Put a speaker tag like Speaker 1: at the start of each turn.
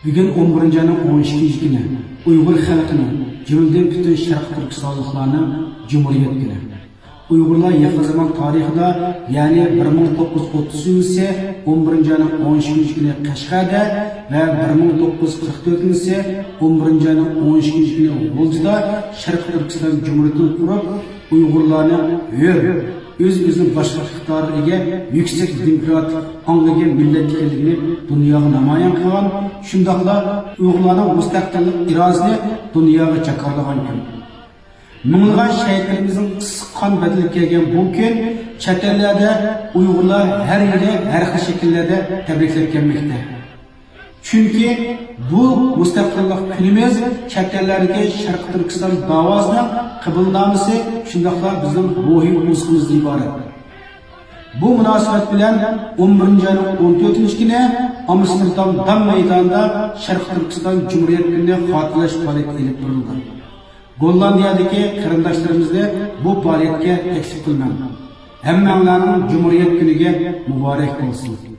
Speaker 1: Bugün 11 ayının 12 günü Uygur halkının, cümleden bütün Şarkı Türkistanlıklarının Cumhuriyet günü. Uygurlar yakın zaman tarihinde yani 1930 ise 11 ayının 12 günü Kaşgar'da ve 1944 ise 11 ayının 12 günü G'olcida Şarkı Türkistan Cumhuriyeti'ni kurup Uygurlarını öz-özünün başlıqlarına yüksek demokratik anlıqı milletlilikini dünyaya namayan kılan, şundaqla Uygurlarning mustaqillik irodasini dunyoga jakarlagan kun. Minglagan shahidlarimizning qon badali kelgan bu kun chet ellarda Uygurlar har yili har xil shakllarda tabriklab kelmoqda. Chunki bu mustaqillik kunimiz chet ellardagi Sharq Turkiston davosining qabulnomasi shundaqla bizning ruhiy o'zimizdan iborat. Bu munosabat bilan 11 ayning 14 kuni Amir-Sulton Dam maydonida Sharq Turkiston Cumhuriyet kunini xotirlash faoliyati olib borildi. Gollandiyadagi qarindoshlarimizni bu faoliyatga taklif qilaman. Hammanglarning Cumhuriyet kuniga muborak bo'lsin.